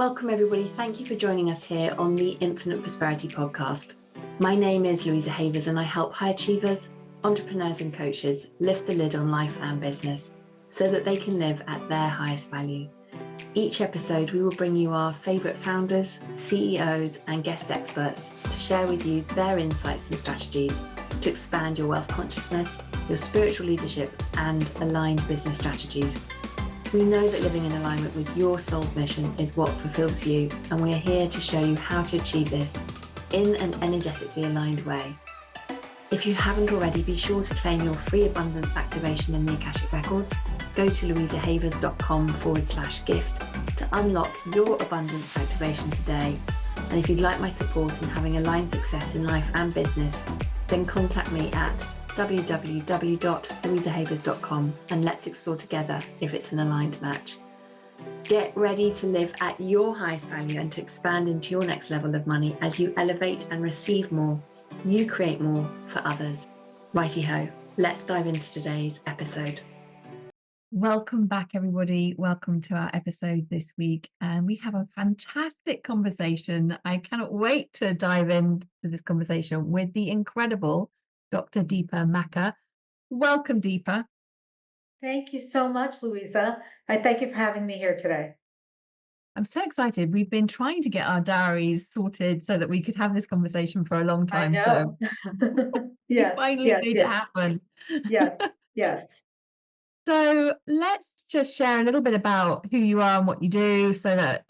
Welcome, everybody. Thank you for joining us here on the Infinite Prosperity Podcast. My name is Louisa Havers, and I help high achievers, entrepreneurs, and coaches lift the lid on life and business so that they can live at their highest value. Each episode, we will bring you our favourite founders, CEOs, and guest experts to share with you their insights and strategies to expand your wealth consciousness, your spiritual leadership, and aligned business strategies. We know that living in alignment with your soul's mission is what fulfills you, and we are here to show you how to achieve this in an energetically aligned way. If you haven't already, be sure to claim your free abundance activation in the Akashic Records. Go to louisahavers.com/gift to unlock your abundance activation today. And if you'd like my support in having aligned success in life and business, then contact me at www.louisahavers.com and let's explore together if it's an aligned match. Get ready to live at your highest value and to expand into your next level of money as you elevate and receive more. You create more for others. Righty ho, let's dive into today's episode. Welcome back, everybody. Welcome to our episode this week. And we have a fantastic conversation. I cannot wait to dive into this conversation with the incredible Dr. Deepa Macha. Welcome, Deepa. Thank you so much, Louisa. I thank you for having me here today. I'm so excited. We've been trying to get our diaries sorted so that we could have this conversation for a long time. I know. We finally made it happen. Yes. So let's just share a little bit about who you are and what you do so that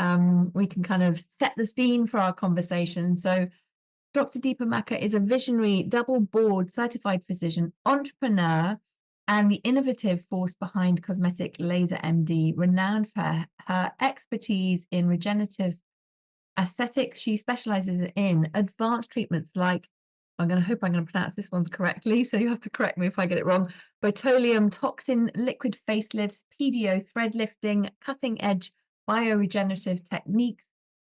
we can kind of set the scene for our conversation. So Dr. Deepa Macha is a visionary, double board certified physician, entrepreneur, and the innovative force behind Cosmetic Laser MD, renowned for her expertise in regenerative aesthetics. She specializes in advanced treatments like, I'm going to pronounce this one's correctly, so you have to correct me if I get it wrong, botulinum toxin, liquid facelifts, PDO thread lifting, cutting edge bioregenerative techniques.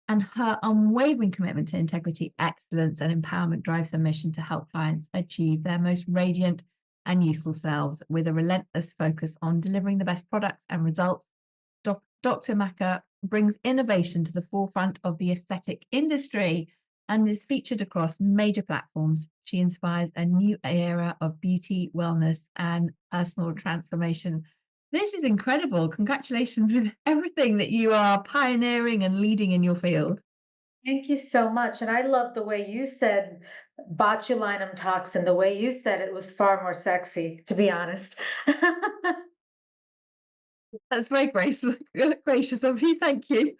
And her unwavering commitment to integrity, excellence, and empowerment drives her mission to help clients achieve their most radiant and useful selves with a relentless focus on delivering the best products and results. Dr. Macha brings innovation to the forefront of the aesthetic industry and is featured across major platforms. She inspires a new era of beauty, wellness, and personal transformation. This is incredible. Congratulations with everything that you are pioneering and leading in your field. Thank you so much. And I love the way you said botulinum toxin. The way you said it was far more sexy, to be honest. That's very gracious of you. Thank you.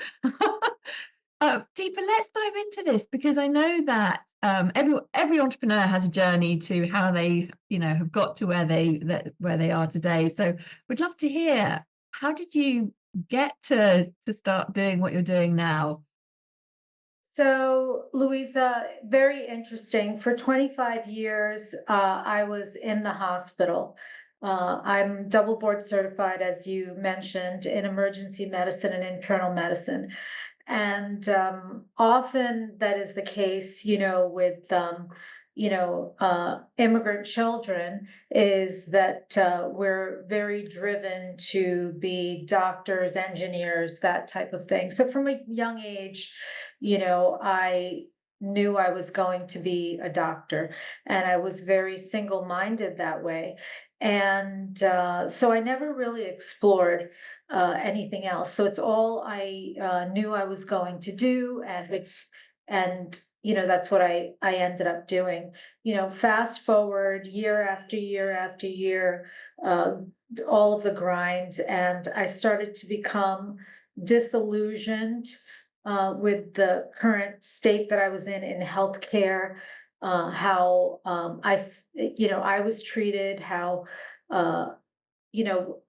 Deepa, let's dive into this because I know that every entrepreneur has a journey to how they, have got to where they are today. So we'd love to hear, how did you get to start doing what you're doing now? So, Louisa, very interesting. For 25 years, I was in the hospital. I'm double board certified, as you mentioned, in emergency medicine and internal medicine. And often that is the case, with immigrant children, is that we're very driven to be doctors, engineers, that type of thing. So from a young age, I knew I was going to be a doctor, and I was very single-minded that way. And so I never really explored anything else. So it's all I knew I was going to do, and that's what I ended up doing. Fast forward year after year after year, all of the grind, and I started to become disillusioned with the current state that I was in healthcare, how I was treated, how you know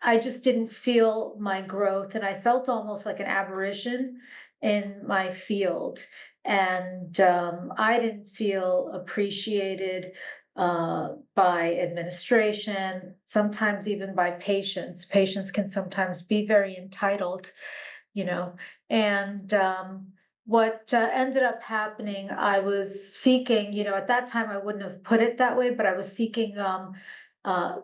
I just didn't feel my growth, and I felt almost like an aberration in my field. And I didn't feel appreciated by administration, sometimes even by patients. Patients can sometimes be very entitled, you know. And what ended up happening, I was seeking, at that time I wouldn't have put it that way, but I was seeking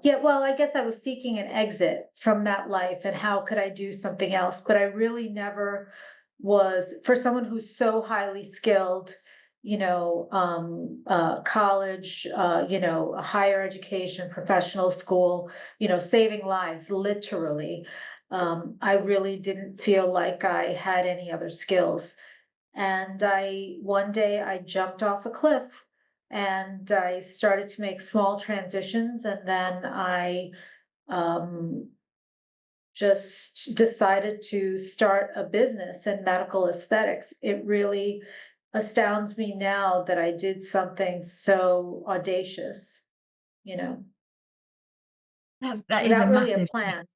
yeah, well, I guess I was seeking an exit from that life and how could I do something else, but I really never was for someone who's so highly skilled, college, a higher education, professional school, saving lives, literally. I really didn't feel like I had any other skills. And one day I jumped off a cliff and I started to make small transitions. And then I um, just decided to start a business in medical aesthetics. It really astounds me now that I did something so audacious, you know, That is a without really a massive shift. plan.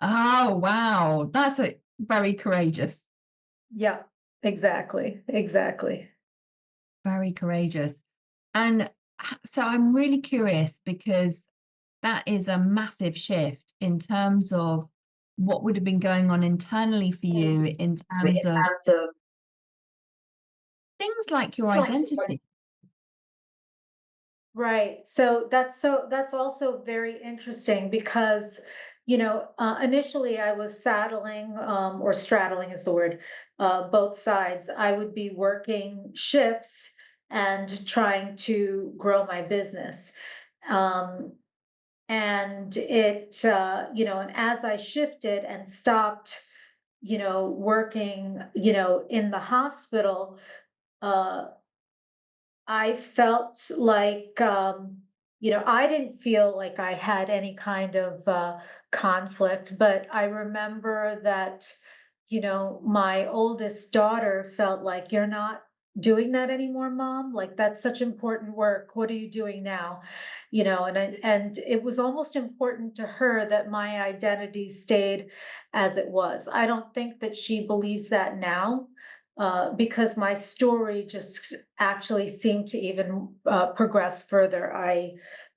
Oh, wow. That's very courageous. Yeah, exactly. Exactly. Very courageous. And so I'm really curious because that is a massive shift in terms of what would have been going on internally for you in terms In of terms of things like your like identity. right. So that's also very interesting because, initially I was saddling, or straddling is the word, both sides. I would be working shifts and trying to grow my business. Um, and as I shifted and stopped, working, in the hospital, uh, I felt like, I didn't feel like I had any kind of conflict, but I remember that, my oldest daughter felt like, "You're not doing that anymore, mom. Like, that's such important work. What are you doing now?" And it was almost important to her that my identity stayed as it was. I don't think that she believes that now, because my story just actually seemed to even progress further.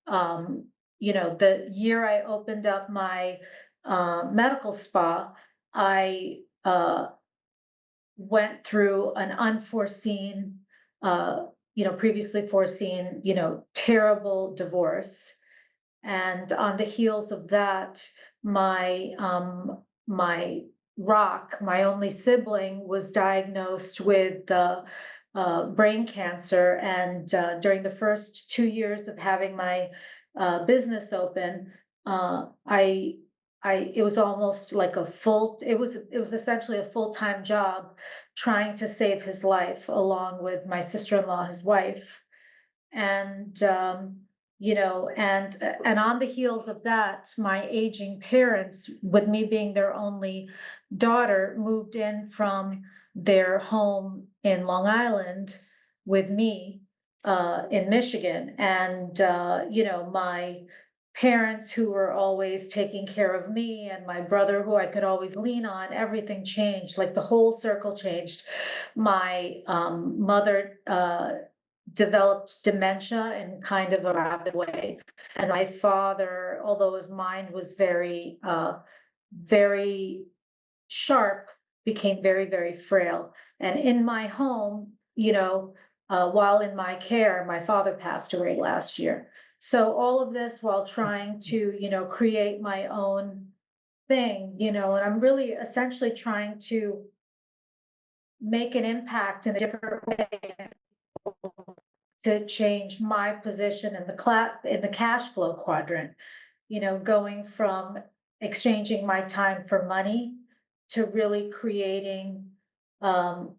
The year I opened up my medical spa, I went through an unforeseen, previously foreseen, terrible divorce. And on the heels of that, my rock, my only sibling, was diagnosed with brain cancer. And during the first 2 years of having my business open, I it was almost like it was essentially a full-time job trying to save his life along with my sister-in-law, his wife. And and on the heels of that, my aging parents, with me being their only daughter, moved in from their home in Long Island with me, in Michigan. And my parents, who were always taking care of me, and my brother, who I could always lean on, everything changed. Like, the whole circle changed. My mother developed dementia in kind of a rapid way. And my father, although his mind was very sharp, became very, very frail. And in my home, while in my care, my father passed away last year. So all of this while trying to, create my own thing, and I'm really essentially trying to make an impact in a different way to change my position in the cash flow quadrant, going from exchanging my time for money to really creating um,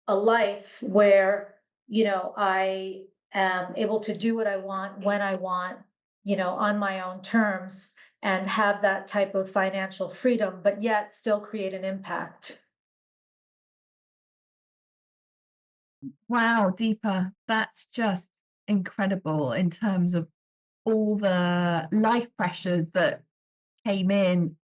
a life where, I am able to do what I want when I want, on my own terms, and have that type of financial freedom, but yet still create an impact. Wow, Deepa, that's just incredible in terms of all the life pressures that came in.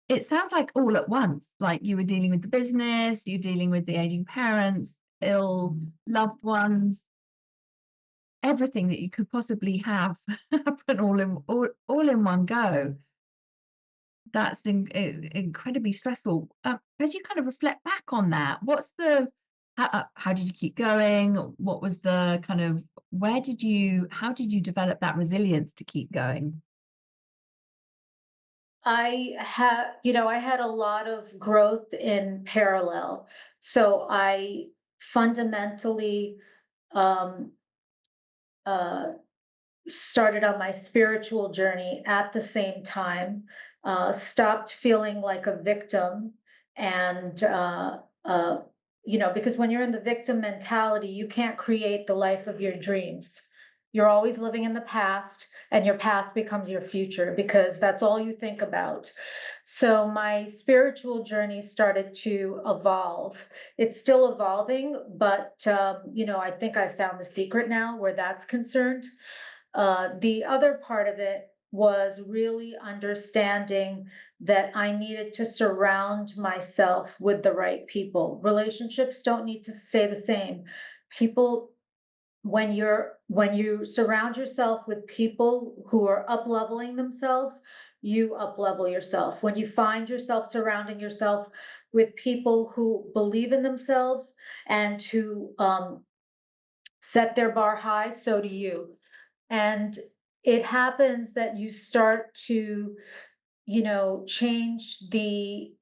It sounds like all at once, like you were dealing with the business, you're dealing with the aging parents, ill loved ones, everything that you could possibly have happen all in one go. That's incredibly stressful. As you kind of reflect back on that, how did you keep going? What was the kind of how did you develop that resilience to keep going? I had a lot of growth in parallel. So I fundamentally um, uh, started on my spiritual journey at the same time, stopped feeling like a victim, and because when you're in the victim mentality, you can't create the life of your dreams. You're always living in the past, and your past becomes your future because that's all you think about. So my spiritual journey started to evolve. It's still evolving, but I think I found the secret now where that's concerned. The other part of it was really understanding that I needed to surround myself with the right people. Relationships don't need to stay the same. People, when you surround yourself with people who are up leveling themselves, you up level yourself. When you find yourself surrounding yourself with people who believe in themselves and who set their bar high, so do you. And it happens that you start to, change the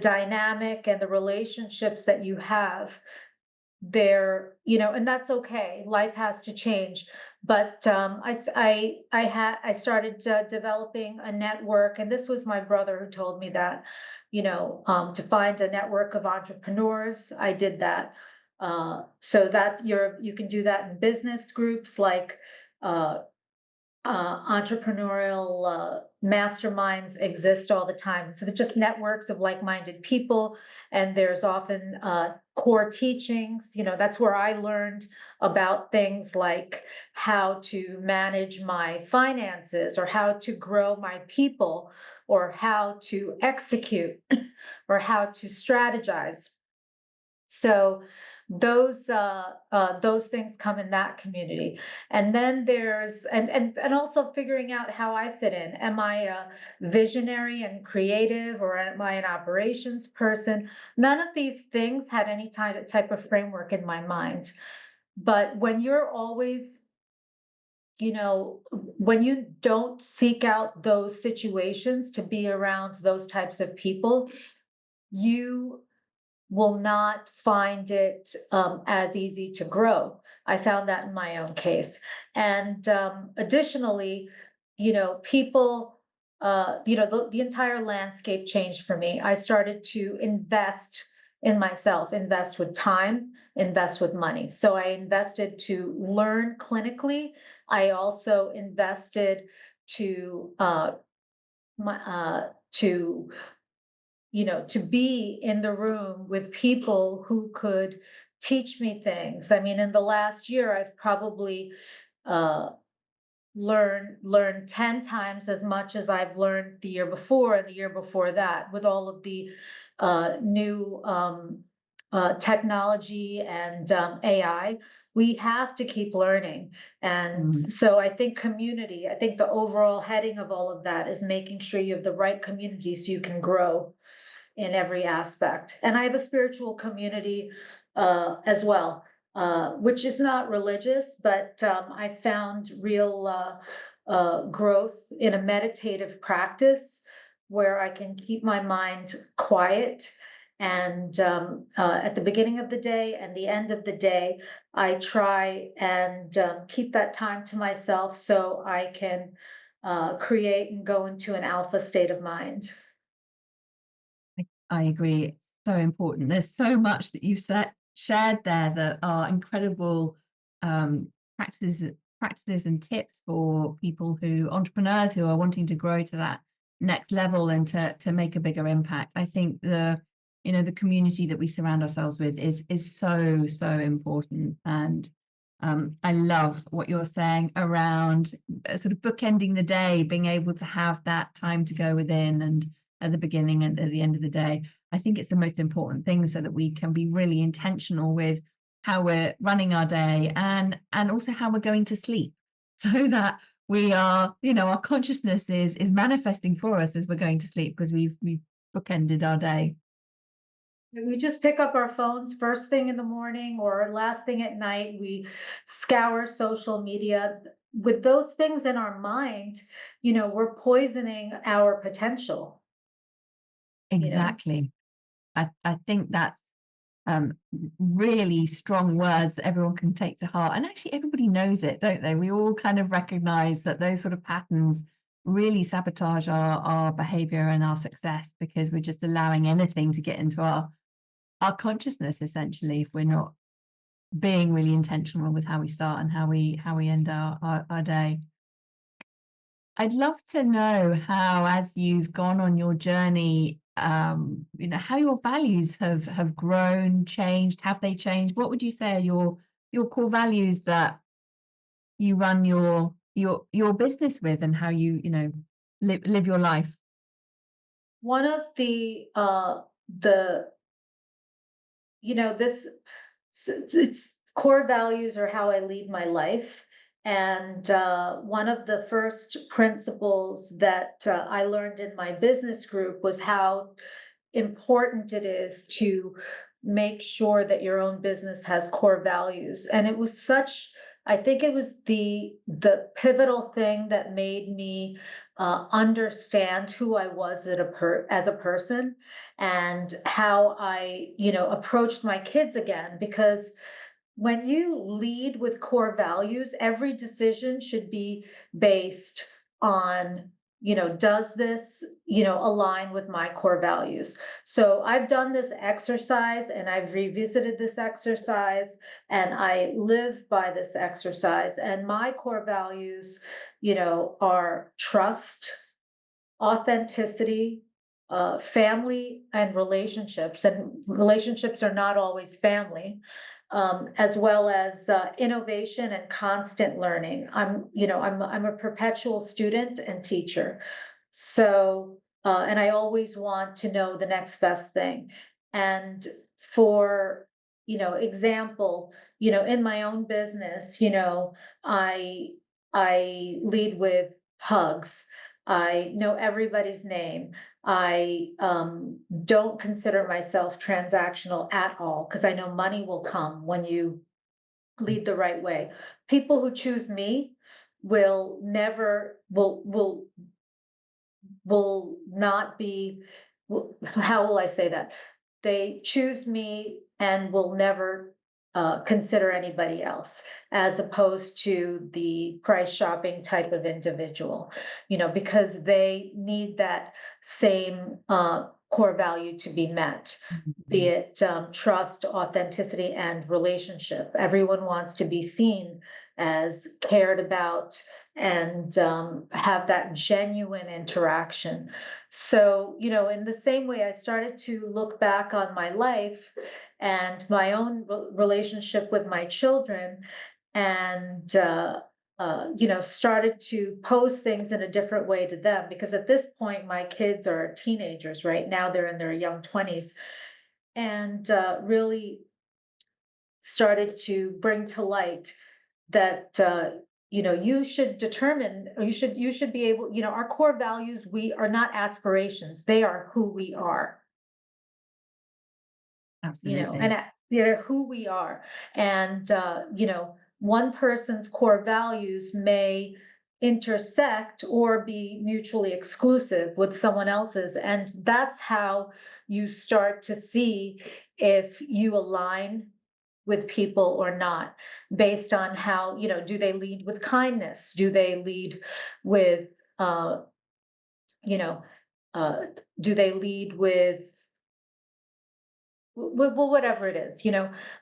dynamic and the relationships that you have there, and that's okay. Life has to change. But I started developing a network, and this was my brother who told me that, to find a network of entrepreneurs. I did that. So that you can do that in business groups like uh, entrepreneurial masterminds exist all the time. So they're just networks of like-minded people, and there's often core teachings. That's where I learned about things like how to manage my finances, or how to grow my people, or how to execute, or how to strategize. So those things come in that community. And then there's and also figuring out how I fit in. Am I a visionary and creative, or am I an operations person? None of these things had any type of framework in my mind. But when you're always, when you don't seek out those situations to be around those types of people, you will not find it as easy to grow. I found that in my own case. And additionally, people, the entire landscape changed for me. I started to invest in myself, invest with time, invest with money. So I invested to learn clinically. I also invested to to to be in the room with people who could teach me things. I mean, in the last year, I've probably uh, learned 10 times as much as I've learned the year before and the year before that, with all of the new technology and AI. We have to keep learning. And Mm. so I think community, I think the overall heading of all of that is making sure you have the right community so you can grow in every aspect. And I have a spiritual community as well, which is not religious, but I found real growth in a meditative practice where I can keep my mind quiet. And at the beginning of the day and the end of the day, I try and keep that time to myself so I can create and go into an alpha state of mind. I agree. It's so important. There's so much that you've shared there that are incredible um, practices, practices and tips for people entrepreneurs who are wanting to grow to that next level and to make a bigger impact. I think the community that we surround ourselves with is so important. And I love what you're saying around sort of bookending the day, being able to have that time to go within and at the beginning and at the end of the day. I think it's the most important thing so that we can be really intentional with how we're running our day and also how we're going to sleep so that we are, our consciousness is manifesting for us as we're going to sleep because we've bookended our day. We just pick up our phones first thing in the morning or last thing at night. We scour social media. with those things in our mind, we're poisoning our potential, you know. Exactly. I think that's um, really strong words that everyone can take to heart. And actually, everybody knows it, don't they? We all kind of recognize that those sort of patterns really sabotage our behavior and our success because we're just allowing anything to get into our consciousness, essentially, if we're not being really intentional with how we start and how we end our day. I'd love to know how, as you've gone on your journey, how your values have grown, changed. Have they changed? What would you say are your core values that you run your business with, and how live your life? One of the this it's core values are how I lead my life. And one of the first principles that I learned in my business group was how important it is to make sure that your own business has core values. And it was such, I think it was the pivotal thing that made me understand who I was as a person, and how I, approached my kids again. Because when you lead with core values, every decision should be based on, does this, align with my core values? So I've done this exercise and I've revisited this exercise and I live by this exercise. And my core values, are trust, authenticity, family, and relationships. And relationships are not always family, as well as innovation and constant learning. I'm a perpetual student and teacher. So, and I always want to know the next best thing. And for, example, in my own business, I I lead with hugs. I know everybody's name. I don't consider myself transactional at all, because I know money will come when you lead the right way. People who choose me will never will not be, how will I say that? They choose me and will never consider anybody else, as opposed to the price shopping type of individual, because they need that same core value to be met, be Mhm. it trust, authenticity, and relationship. Everyone wants to be seen as cared about and have that genuine interaction. So, in the same way, I started to look back on my life and my own relationship with my children, and started to pose things in a different way to them. Because at this point, my kids are teenagers right now; they're in their young 20s, and really started to bring to light that you should determine, or you should be able, our core values, we are not aspirations, they are who we are, and Absolutely. they're who we are. And one person's core values may intersect or be mutually exclusive with someone else's, and that's how you start to see if you align with people or not, based on how, do they lead with kindness? Do they lead with, uh, you know, uh, do they lead with, well, whatever it is,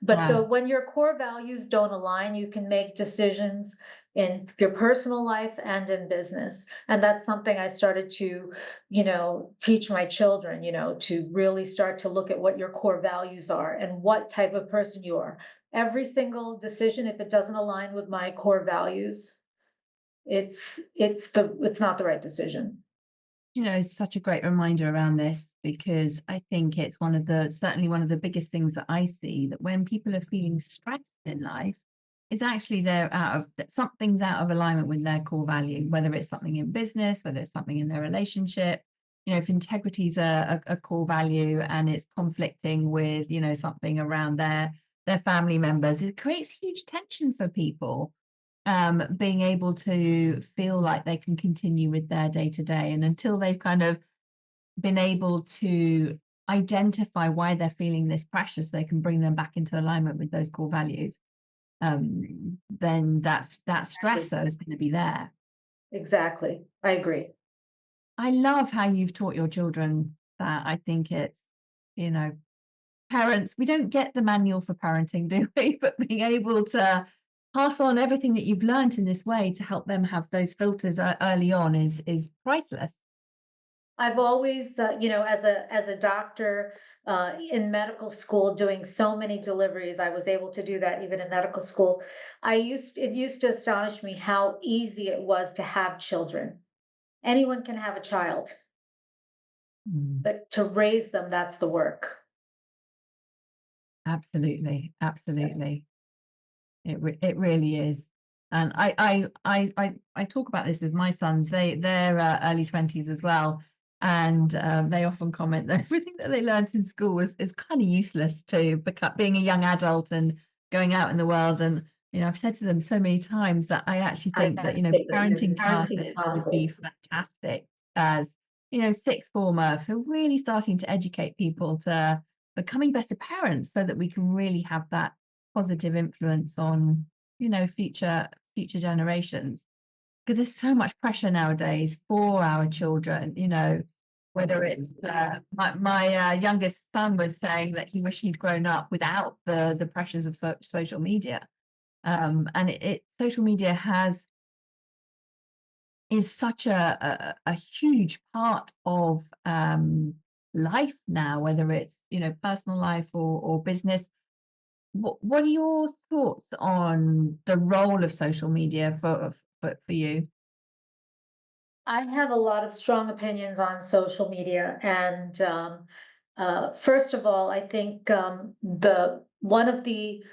but Yeah. when your core values don't align, you can make decisions in your personal life and in business. And that's something I started to, teach my children, to really start to look at what your core values are and what type of person you are. Every single decision, if it doesn't align with my core values, it's not the right decision. It's such a great reminder around this, because I think it's certainly one of the biggest things that I see, that when people are feeling stressed in life, is actually that something's out of alignment with their core value, whether it's something in business, whether it's something in their relationship. If integrity is a core value and it's conflicting with, something around their family members, it creates huge tension for people. being able to feel like they can continue with their day to day. And until they've kind of been able to identify why they're feeling this pressure, so they can bring them back into alignment with those core values, then that Exactly. stressor is going to be there. Exactly. I agree. I love how you've taught your children that. I think it's, you know, parents, we don't get the manual for parenting, do we? But being able to pass on everything that you've learned in this way to help them have those filters early on is priceless. I've always, as a doctor in medical school, doing so many deliveries, I was able to do that even in medical school. It used to astonish me how easy it was to have children. Anyone can have a child, Mm. but to raise them, that's the work. Absolutely, Yeah. absolutely. It really is. And I talk about this with my sons. They're early 20s as well, and they often comment that everything that they learnt in school is kind of useless to become being a young adult and going out in the world. And I've said to them so many times that I actually I think that have to say that, parenting parenting classes would be classes. fantastic as sixth former for really starting to educate people to becoming better parents, so that we can really have that positive influence on future generations, because there's so much pressure nowadays for our children, whether it's my youngest son was saying that he wished he'd grown up without the pressures of social media. And social media has is such a huge part of life now, whether it's personal life or business. What are your thoughts on the role of social media for you? I have a lot of strong opinions on social media, and first of all, I think the one of the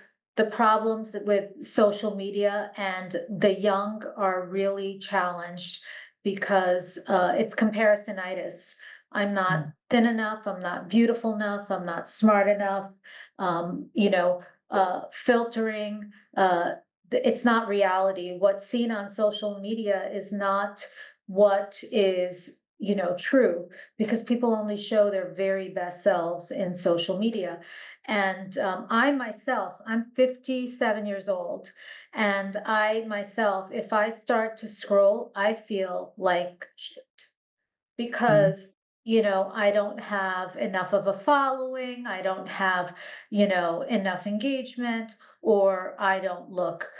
problems with social media and the young are really challenged because it's comparisonitis. I'm not Mm, thin enough. I'm not beautiful enough. I'm not smart enough. Filtering. It's not reality. What's seen on social media is not what is true, because people only show their very best selves in social media. And I myself, I'm 57 years old, and I myself, if I start to scroll, I feel like shit, mm, because I don't have enough of a following, I don't have enough engagement, or I don't look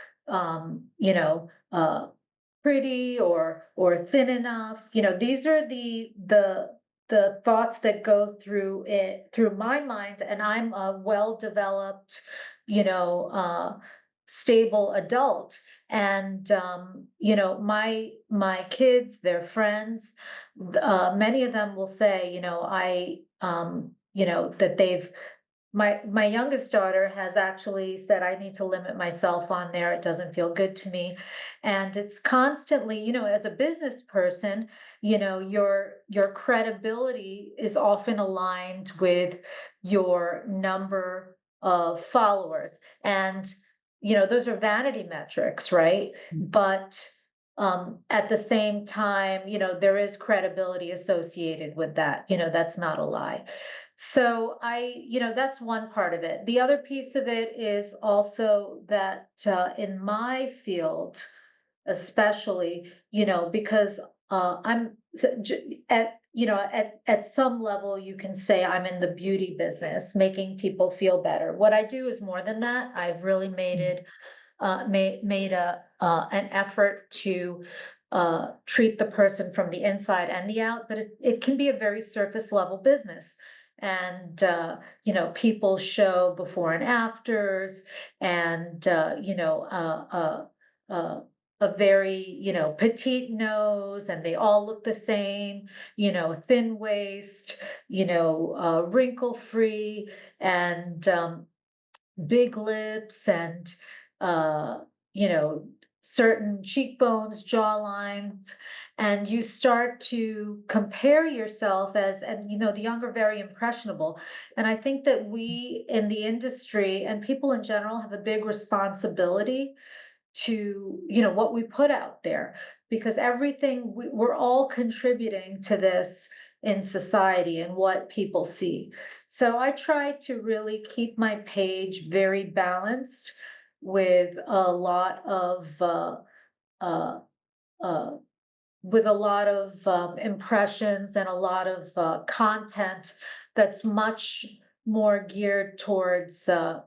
pretty or thin enough. These are the thoughts that go through my mind, and I'm a well-developed, you know, stable adult. And my kids, their friends, many of them will say, that they've my youngest daughter has actually said, "I need to limit myself on there. It doesn't feel good to me." And it's constantly, as a business person, your credibility is often aligned with your number of followers. And those are vanity metrics, right? mm. But at the same time, there is credibility associated with that. That's not a lie. So that's one part of it. The other piece of it is also that in my field, especially, because I'm at some level, you can say I'm in the beauty business, making people feel better. What I do is more than that. I've really made an effort to treat the person from the inside and the out, but it can be a very surface level business. And people show before and afters, and a very petite nose, and they all look the same, thin waist, wrinkle free, and big lips, and uh, you know, certain cheekbones, jawlines, and you start to compare yourself and the young are very impressionable. And I think that we in the industry and people in general have a big responsibility to, what we put out there, because everything we're all contributing to this in society and what people see. So I try to really keep my page very balanced with a lot of uh, uh, impressions and a lot of content that's much more geared towards the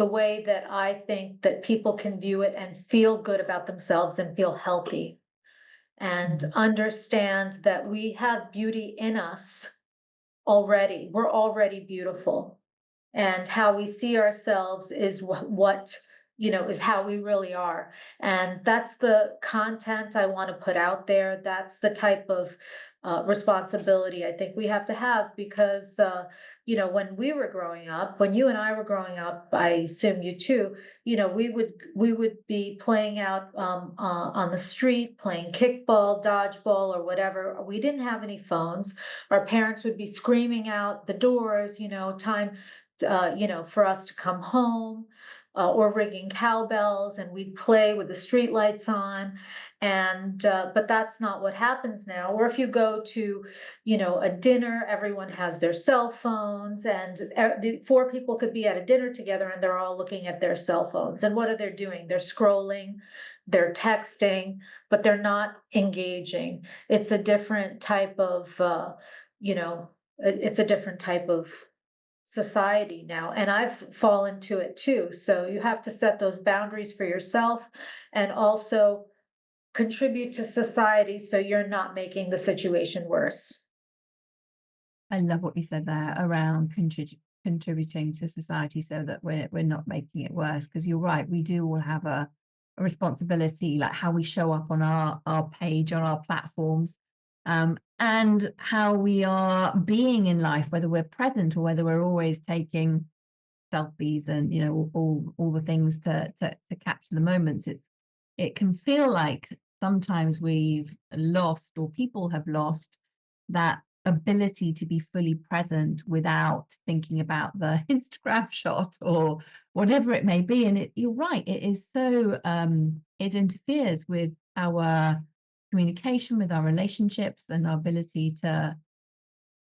way that I think that people can view it and feel good about themselves and feel healthy and Mhm. understand that we have beauty in us already. We're already beautiful. And how we see ourselves is what, is how we really are. And that's the content I want to put out there. That's the type of responsibility I think we have to have, because when we were growing up, when you and I were growing up, I assume you too, we would be playing out on the street, playing kickball, dodgeball, or whatever. We didn't have any phones. Our parents would be screaming out the doors, time, for us to come home, or ringing cowbells, and we'd play with the street lights on. And but that's not what happens now. Or if you go to, a dinner, everyone has their cell phones, and the four people could be at a dinner together, and they're all looking at their cell phones. And what are they doing? They're scrolling, they're texting, but they're not engaging. It's a different type of, it's a different type of society now, and I've fallen to it too. So you have to set those boundaries for yourself and also contribute to society so you're not making the situation worse. I love what you said there around contributing to society so that we're not making it worse. Because you're right, we do all have a responsibility, like how we show up on our page, on our platforms, and how we are being in life, whether we're present or whether we're always taking selfies and all the things to capture the moments. It can feel like sometimes we've lost, or people have lost, that ability to be fully present without thinking about the Instagram shot or whatever it may be. And you're right, it is so it interferes with our communication, with our relationships, and our ability to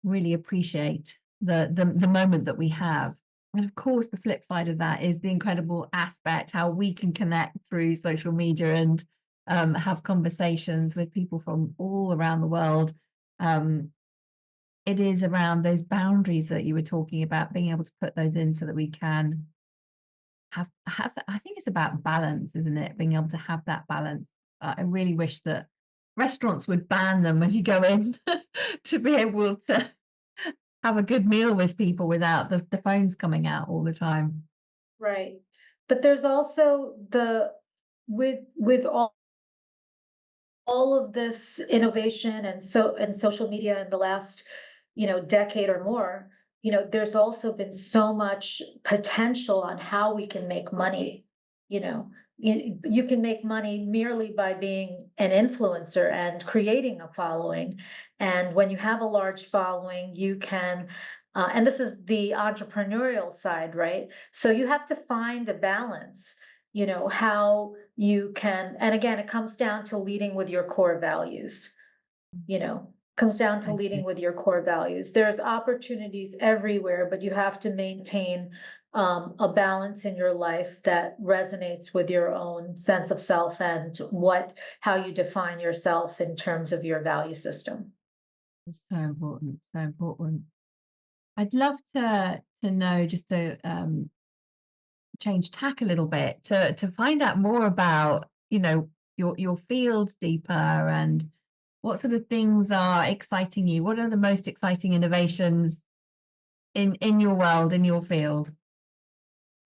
really appreciate the moment that we have. And of course, the flip side of that is the incredible aspect how we can connect through social media and have conversations with people from all around the world. Um, it is around those boundaries that you were talking about, being able to put those in so that we can have. I think it's about balance, isn't it? Being able to have that balance. I really wish that restaurants would ban them as you go in to be able to have a good meal with people without the phones coming out all the time. Right. But there's also with all of this innovation and social media in the last, decade or more, there's also been so much potential on how we can make money. You know, you can make money merely by being an influencer and creating a following. And when you have a large following, you can, and this is the entrepreneurial side, right? So you have to find a balance, how you can, and again, it comes down to leading with your core values, comes down to I leading agree. with your core values. There's opportunities everywhere, but you have to maintain a balance in your life that resonates with your own sense of self and how you define yourself in terms of your value system. It's so important, so important. I'd love to know, just to change tack a little bit, to find out more about your field deeper, and what sort of things are exciting you. What are the most exciting innovations in your world, in your field?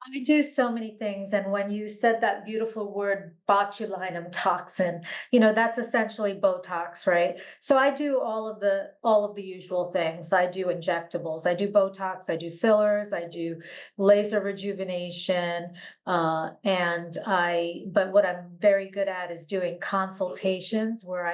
I do so many things, and when you said that beautiful word botulinum toxin, that's essentially Botox, right? So I do all of the usual things. I do injectables, I do Botox, I do fillers, I do laser rejuvenation, but what I'm very good at is doing consultations where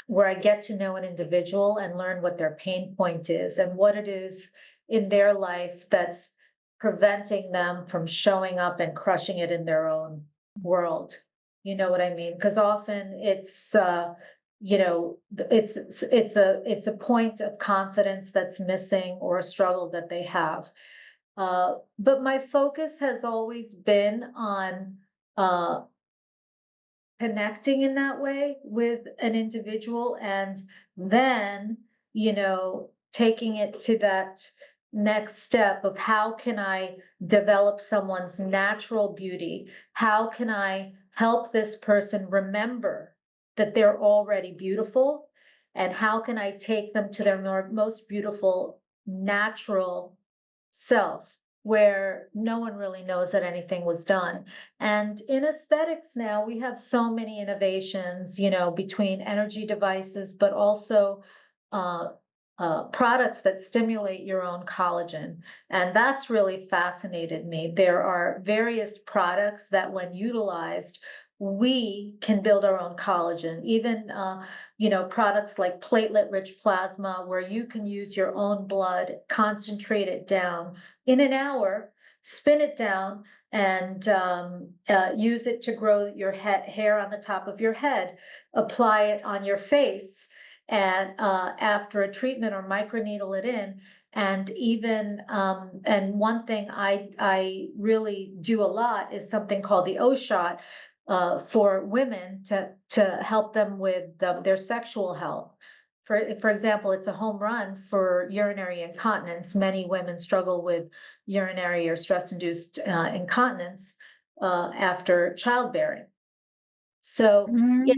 where I get to know an individual and learn what their pain point is and what it is in their life that's preventing them from showing up and crushing it in their own world. You know what I mean? Because often it's a point of confidence that's missing or a struggle that they have. But my focus has always been on uh, connecting in that way with an individual, and then, taking it to that next step of how can I develop someone's natural beauty? How can I help this person remember that they're already beautiful? And how can I take them to their most beautiful natural self, where no one really knows that anything was done? And in aesthetics now, we have so many innovations, between energy devices, but also uh, products that stimulate your own collagen. And that's really fascinated me. There are various products that, when utilized, we can build our own collagen. Even, products like platelet-rich plasma, where you can use your own blood, concentrate it down in an hour, spin it down, and use it to grow your hair on the top of your head, apply it on your face, and after a treatment, or microneedle it in. And even and one thing I really do a lot is something called the O shot, for women, to help them with their sexual health. For example, it's a home run for urinary incontinence. Many women struggle with urinary or stress-induced incontinence after childbearing. So, yeah,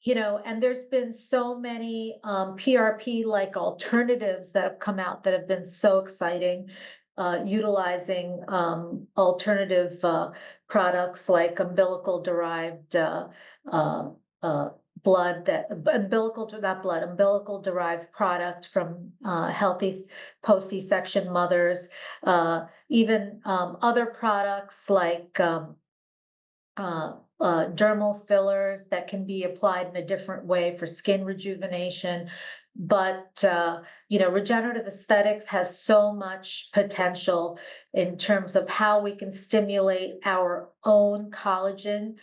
Mm. and there's been so many PRP like alternatives that have come out that have been so exciting, utilizing alternative products like umbilical derived uh, uh, blood, that not blood, umbilical derived product from healthy post C-section mothers, even other products like dermal fillers that can be applied in a different way for skin rejuvenation. But, regenerative aesthetics has so much potential in terms of how we can stimulate our own collagen,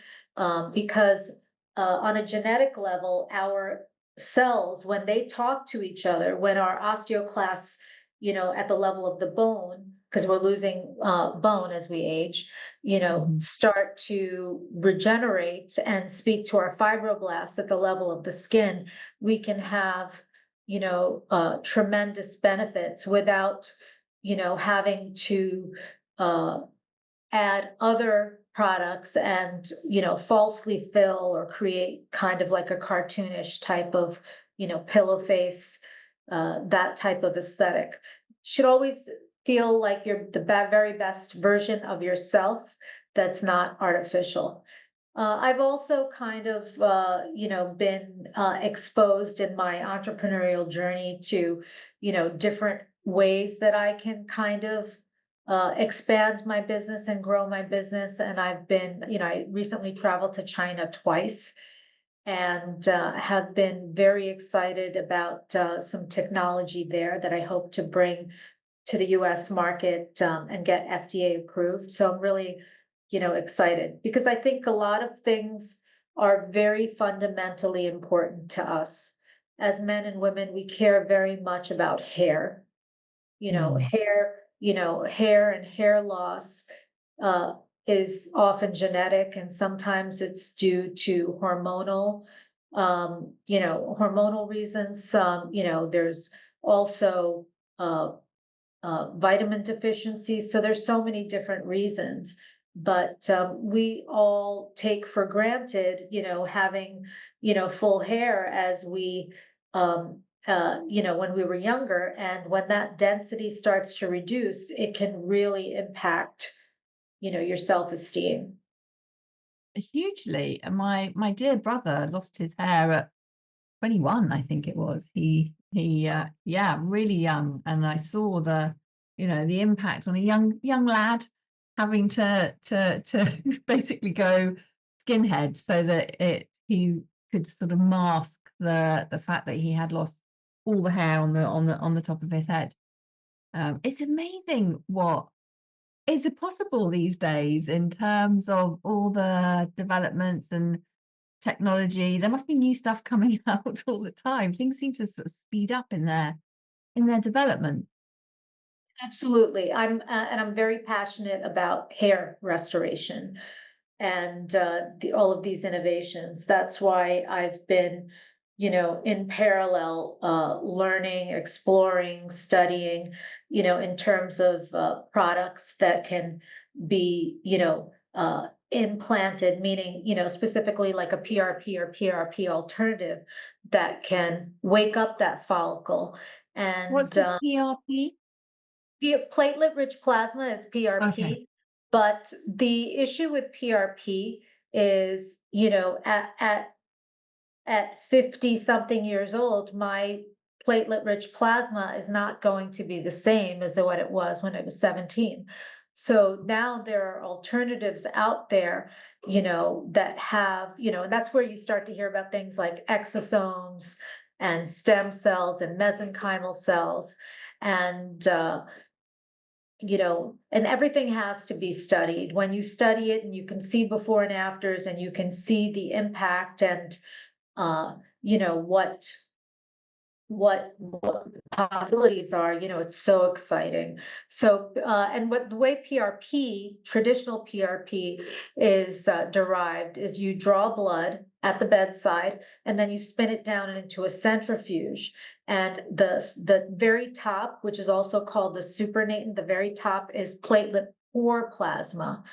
because on a genetic level, our cells, when they talk to each other, when our osteoclasts, at the level of the bone, because we're losing bone as we age, Mhm. start to regenerate and speak to our fibroblasts at the level of the skin, we can have, tremendous benefits without, having to uh, add other products and, falsely fill or create kind of like a cartoonish type of, pillow face, that type of aesthetic. Should always feel like you're the very best version of yourself that's not artificial. I've also kind of, been exposed in my entrepreneurial journey to, different ways that I can kind of expand my business and grow my business. And I recently traveled to China twice, and have been very excited about some technology there that I hope to bring to the US market, and get FDA approved. So I'm really, excited, because I think a lot of things are very fundamentally important to us. As men and women, we care very much about hair. Mm. Hair and hair loss uh, is often genetic, and sometimes it's due to hormonal reasons. There's also uh, vitamin deficiencies. So there's so many different reasons, but we all take for granted, having, full hair as when we were younger. And when that density starts to reduce, it can really impact, your self-esteem. Hugely. And my dear brother lost his hair at 21, I think it was. Yeah, really young. And I saw the impact on a young lad having to basically go skinhead so that he could sort of mask the fact that he had lost all the hair on the top of his head. It's amazing what is it possible these days in terms of all the developments and technology? There must be new stuff coming out all the time. Things seem to sort of speed up in their development. Absolutely. And I'm very passionate about hair restoration and all of these innovations. That's why I've been, in parallel, learning, exploring, studying, in terms of products that can be, implanted, meaning, specifically like a PRP or PRP alternative that can wake up that follicle. What's And a PRP? platelet-rich plasma is Okay. PRP, but the issue with PRP is, at 50 something years old, my platelet-rich plasma is not going to be the same as what it was when I was 17. So now there are alternatives out there, that have, and that's where you start to hear about things like exosomes and stem cells and mesenchymal cells. And and everything has to be studied. When you study it and you can see before and afters and you can see the impact and uh, you know, what what possibilities are, it's so exciting. So and what the way PRP, traditional PRP is derived is you draw blood at the bedside and then you spin it down into a centrifuge, and the very top, which is also called the supernatant, the very top is platelet poor plasma,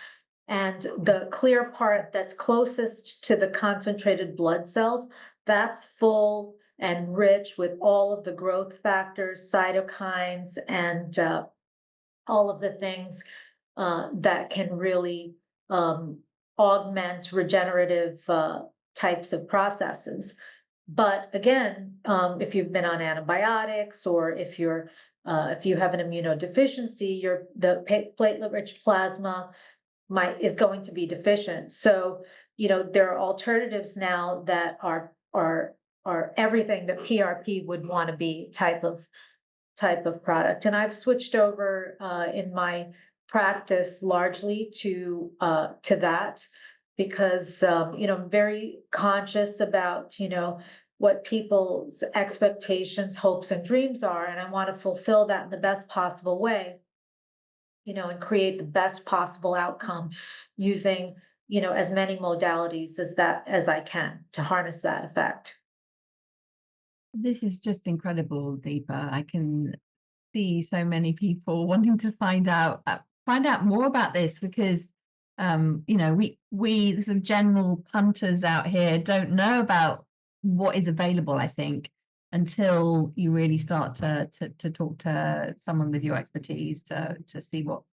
and the clear part that's closest to the concentrated blood cells, that's full and rich with all of the growth factors, cytokines, and all of the things that can really um, augment regenerative types of processes. But again, if you've been on antibiotics or if you have an immunodeficiency, the platelet-rich plasma is going to be deficient. So, there are alternatives now that are everything that PRP would want to be type of product. And I've switched over in my practice largely to that because I'm very conscious about what people's expectations, hopes, and dreams are, and I want to fulfill that in the best possible way, and create the best possible outcome using, as many modalities as I can to harness that effect. This is just incredible, Deepa. I can see so many people wanting to find out more about this because we the sort of general punters out here don't know about what is available, I think, until you really start to talk to someone with your expertise to see what's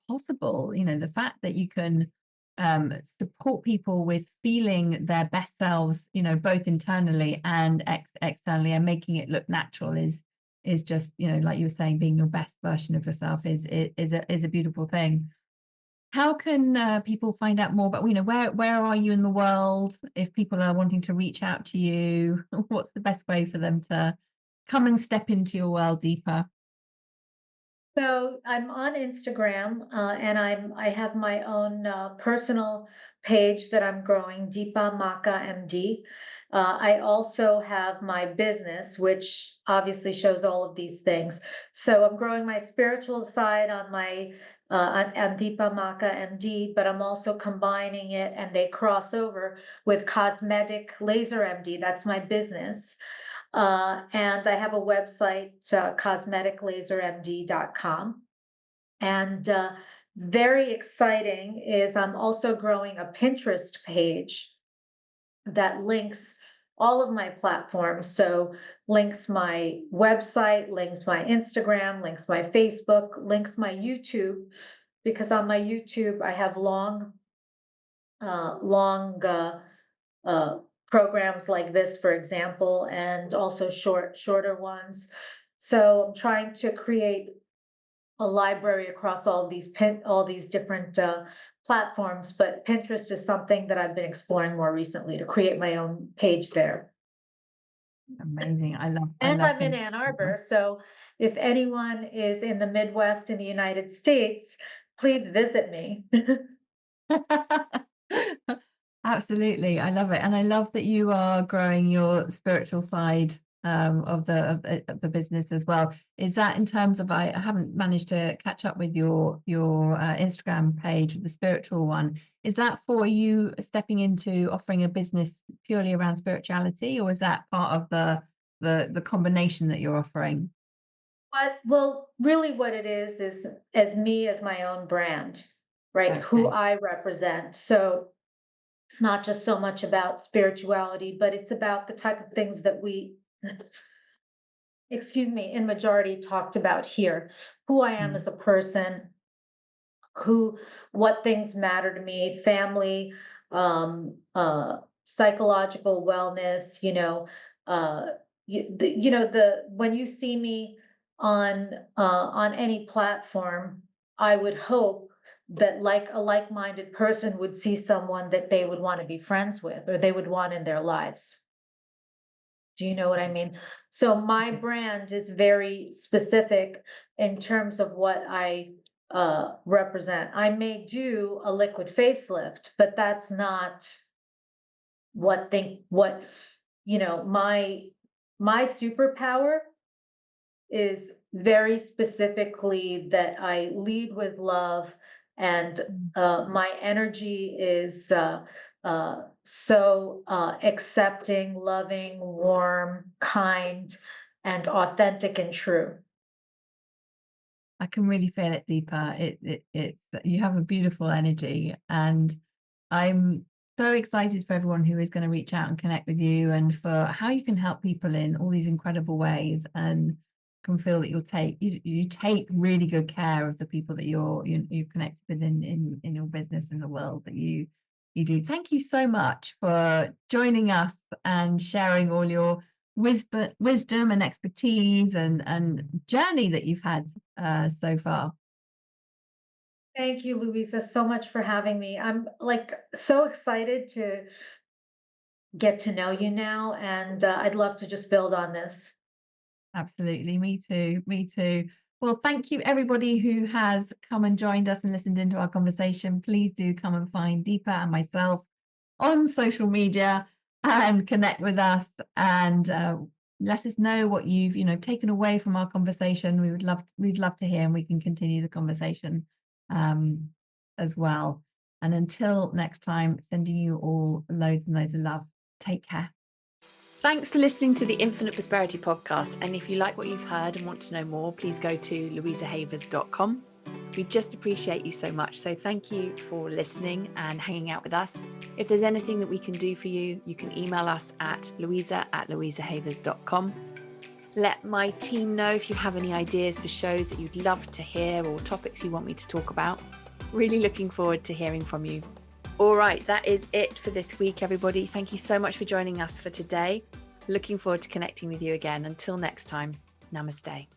possible. The fact that you can support people with feeling their best selves, both internally and externally, and making it look natural is just, like you were saying, being your best version of yourself is a beautiful thing. How can people find out more about, where are you in the world? If people are wanting to reach out to you, what's the best way for them to come and step into your world deeper? So I'm on Instagram, and I have my own personal page that I'm growing, Deepa Macha MD. I also have my business, which obviously shows all of these things. So I'm growing my spiritual side on my on Deepa Macha MD, but I'm also combining it, and they cross over with cosmetic laser MD. That's my business. And I have a website, cosmeticlasermd.com. And very exciting is I'm also growing a Pinterest page that links all of my platforms. So links my website, links my Instagram, links my Facebook, links my YouTube, because on my YouTube I have long uh, programs like this, for example, and also shorter ones. So I'm trying to create a library across all these different platforms, but Pinterest is something that I've been exploring more recently to create my own page there. Amazing. I And love I'm in thinking Ann about that. Arbor, so if anyone is in the Midwest in the United States, please visit me. Absolutely. I love it. And I love that you are growing your spiritual side of the business as well. Is that in terms of I haven't managed to catch up with your Instagram page, the spiritual one. Is that for you stepping into offering a business purely around spirituality, or is that part of the combination that you're offering? But well, really what it is as me as my own brand, right? Who Okay. I represent. So it's not just so much about spirituality, but it's about the type of things that we, excuse me, in majority talked about here. Who I am Mm. as a person, who what things matter to me, family, psychological wellness, uh the when you see me on any platform, I would hope that like a like-minded person would see someone that they would want to be friends with or they would want in their lives. Do you know what I mean? So my brand is very specific in terms of what I represent. I may do a liquid facelift, but that's not what my superpower is very specifically that I lead with love, and Mm. my energy is so accepting, loving, warm, kind, and authentic and true. I can really feel it deeper. It's you have a beautiful energy, and I'm so excited for everyone who is going to reach out and connect with you, and for how you can help people in all these incredible ways, and can feel that you take really good care of the people that you're connected with in your business in the world that you do. Thank you so much for joining us and sharing all your wisdom and expertise and journey that you've had so far. Thank you, Louisa, so much for having me. I'm like so excited to get to know you now, and I'd love to just build on this. Absolutely. Me too. Me too. Well, thank you, everybody who has come and joined us and listened into our conversation. Please do come and find Deepa and myself on social media and connect with us, and let us know what you've taken away from our conversation. We'd love to hear, and we can continue the conversation um, as well. And until next time, sending you all loads and loads of love. Take care. Thanks for listening to the Infinite Prosperity Podcast. And if you like what you've heard and want to know more, please go to louisahavers.com. We just appreciate you so much. So thank you for listening and hanging out with us. If there's anything that we can do for you, you can email us at louisa@louisahavers.com. Let my team know if you have any ideas for shows that you'd love to hear or topics you want me to talk about. Really looking forward to hearing from you. All right, that is it for this week, everybody. Thank you so much for joining us for today. Looking forward to connecting with you again. Until next time, namaste.